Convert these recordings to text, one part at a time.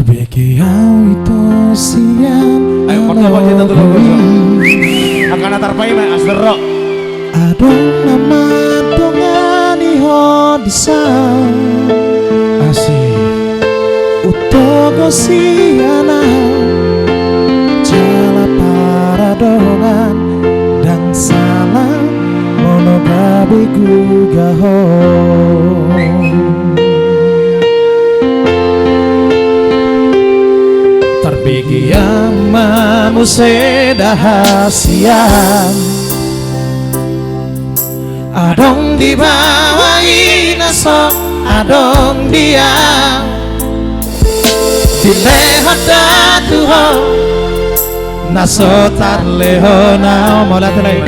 Terbekiau itu siang. Ayo pertama kita dulu bosok. Akan atar pai mas asdero. Adong nama dongani ho disa. Asih. Utogo siana. Jala paradongan dan salah monogabi gugaho. Terbigi yang manusia hasian adong di bawah inasok adong diam di lehat Tuhan nasotar lehona mola telai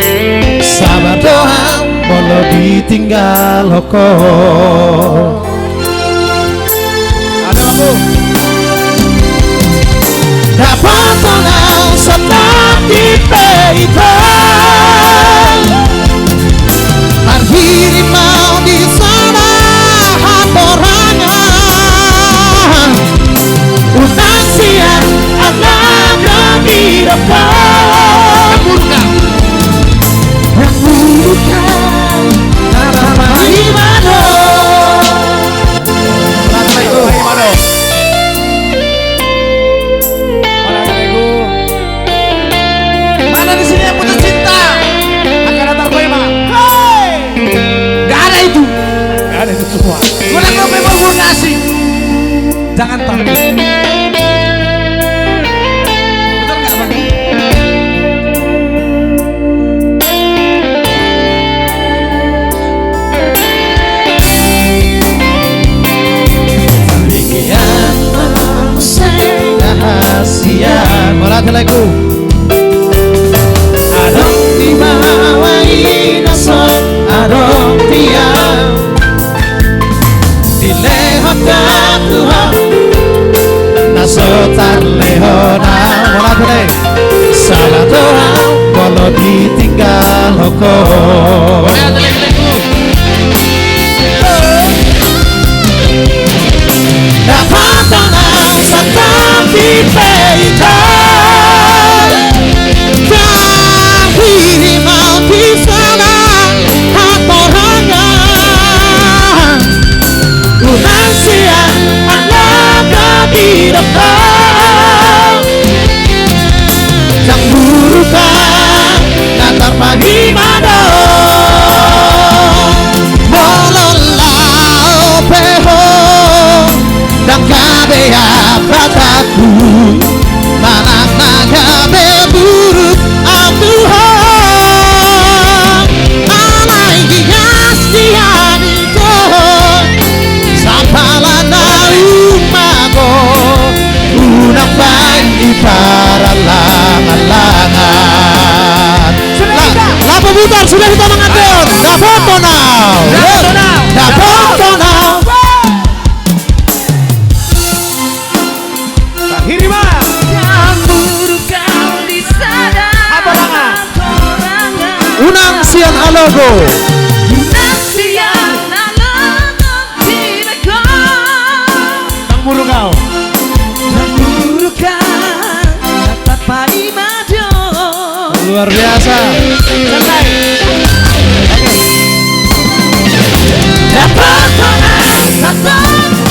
sabar doa molo ditinggal hoko Ada aku. dapat tolong setelah dipeitan Tarhiri mau di sana hatorangan Utang siang anak kami depan Yang bukan Nama Imano Mana di sini yang putus cinta? Akan atar pai mana? Gak ada itu Gak ada itu semua. Kalau kau memang mau ngasih jangan takut. Betul nggak bang? Bagian saya rahasia Mola lagu adong di bawah inasok adong diam di lehat Tuhan nasotar lehona Mola boleh salah Tuhan kalau ditinggal hoko dapat tenang tetap dipeitan Tapi mau di sana hatorangan Unang siang anak kami depan Yang burukan natar pagi mado Mololau peho dan kabea bataku manak nagabe buruk Tuhan alai hias dihaniko sampala na umago unang baik di para langan-langan Lapo bubar sudah kita mengatur dapoto now dapoto now Tarhiri mana? Yang buruk kau disadar Hatorangan. unang sian alogo Nasiang nalogo tinagong Tang mulu kau. Yang buruk kau dapat paimado luar biasa Santai. dapat Satu